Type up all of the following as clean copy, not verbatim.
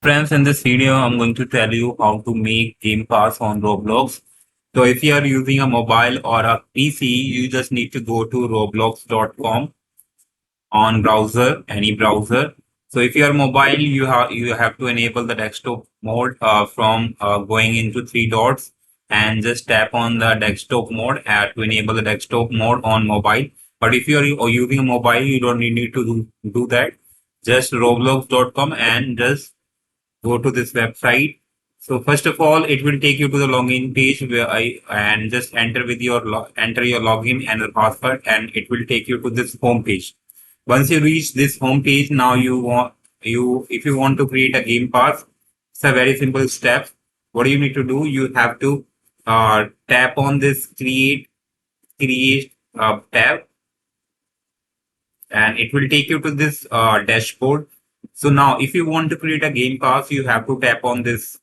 Friends, in this video, I'm going to tell you how to make Game Pass on Roblox. So if you are using a mobile or a PC, you just need to go to roblox.com on browser, any browser. So if you are mobile, you have to enable the desktop mode from going into three dots and just tap on the desktop mode to enable the desktop mode on mobile. But if you are using a mobile, you don't need to do that. Just roblox.com and just go to this website. So first of all, it will take you to the login page where I and just enter with your enter your login and the password, and it will take you to this home page. Once you reach this home page, now you if you want to create a game pass, it's a very simple step. What do you need to do? You have to tap on this create tab, and it will take you to this dashboard. So now if you want to create a game pass, you have to tap on this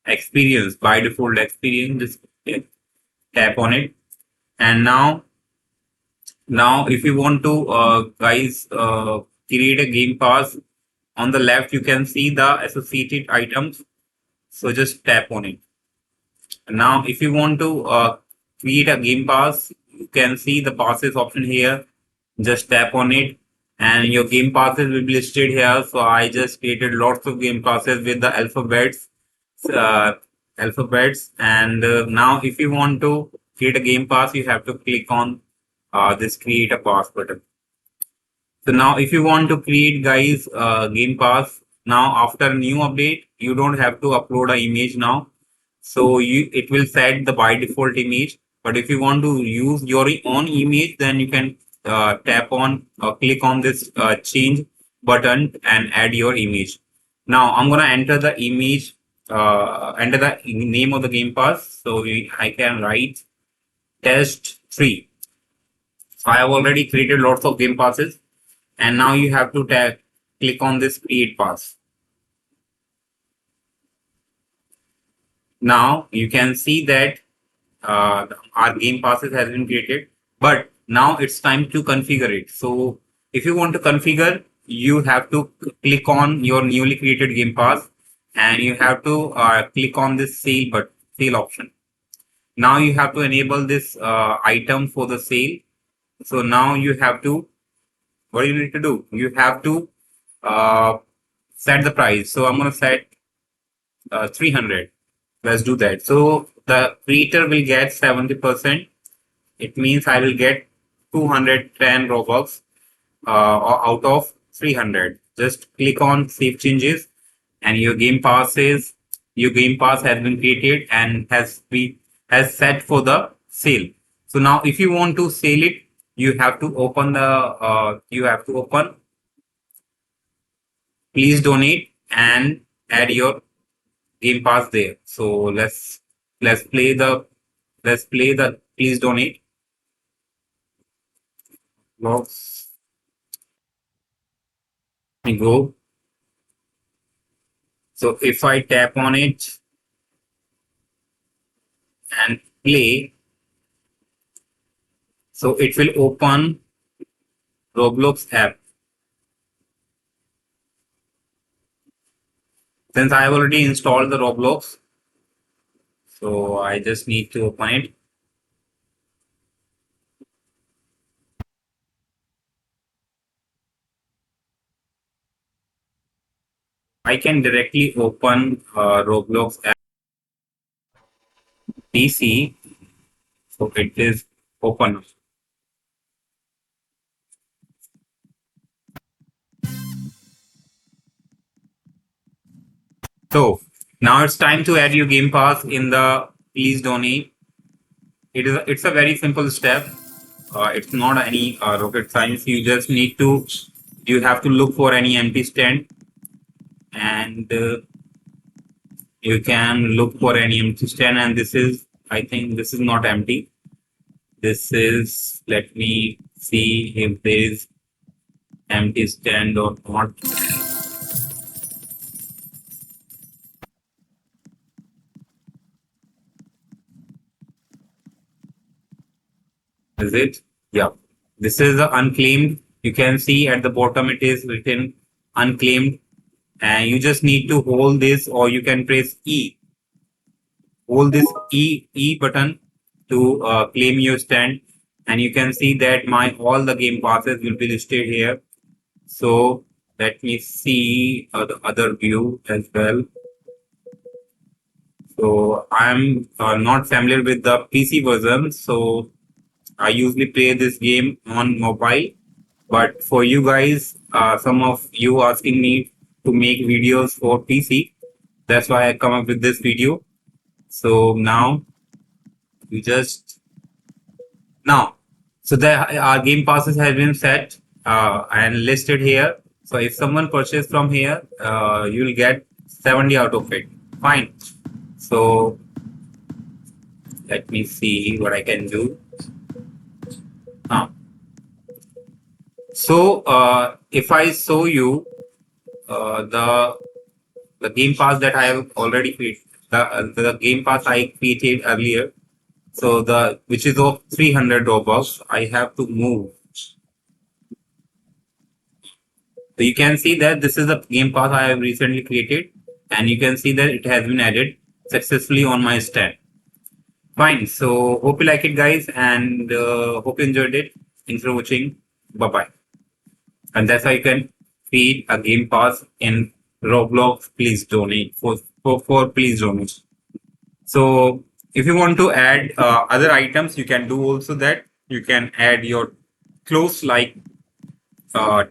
experience, by default experience. Just tap on it. And now if you want to guys create a game pass, on the left you can see the associated items. So just tap on it. Now if you want to create a game pass, you can see the passes option here. Just tap on it and your game passes will be listed here. So I just created lots of game passes with the uh, alphabets. And now if you want to create a game pass, you have to click on this create a pass button. So now if you want to create guys game pass, now after new update, you don't have to upload an image now. So it will set the by default image. But if you want to use your own image, then you can tap on click on this change button and add your image. Now I'm gonna enter the image, enter the name of the game pass. So I can write test 3. So I have already created lots of game passes, and now you have to click on this create pass. Now you can see that our game passes has been created, but now it's time to configure it. So if you want to configure, you have to click on your newly created game pass, and you have to click on this sale option. Now you have to enable this item for the sale. So now you have to, what do you need to do? You have to set the price. So I'm going to set 300. Let's do that. So the creator will get 70%. It means I will get 210 Robux out of 300. Just click on save changes, and your game pass has been created and has set for the sale. So now if you want to sell it, you have to open please donate and add your game pass there. So let's play the please donate box. Let me go. So if I tap on it and play, so it will open Roblox app. Since I have already installed the Roblox, so I just need to open it. I can directly open Roblox app PC. So it is open. So now it's time to add your game pass in the please donate. It's a very simple step. It's not any rocket science. You have to look for any empty stand, and you can look for any empty stand. And I think this is not empty. This is, let me see if there is empty stand or not. Is it? Yeah. This is the unclaimed. You can see at the bottom it is written unclaimed. and you just need to hold this, or you can press E. Hold this E button to claim your stand, and you can see that my all the game passes will be listed here. So let me see the other view as well. So I'm not familiar with the PC version, so I usually play this game on mobile. But for you guys, some of you asking me to make videos for PC, that's why I come up with this video. So now you just now, so the our game passes has been set and listed here. So if someone purchase from here, you'll get 70 out of it. Fine. So let me see what I can do. Now, so if I show you the game pass that I have already created, the game pass I created earlier. So the which is of 300 Robux, I have to move. So you can see that this is the game pass I have recently created, and you can see that it has been added successfully on my stand. Fine. So hope you like it, guys, and hope you enjoyed it. Thanks for watching. Bye bye. And that's how you can feed a game pass in Roblox. Please donate for please donate. So if you want to add other items, you can do also that. You can add your clothes like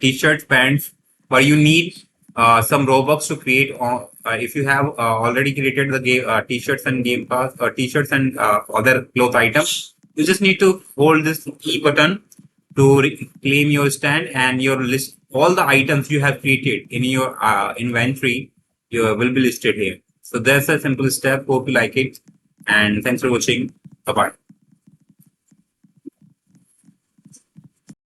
t-shirts, pants, but you need some Robux to create. If you have already created the game t-shirts and game pass or t-shirts and other cloth items, you just need to hold this E button to claim your stand, and your list all the items you have created in your inventory will be listed here. So that's a simple step. Hope you like it, and thanks for watching. Bye bye.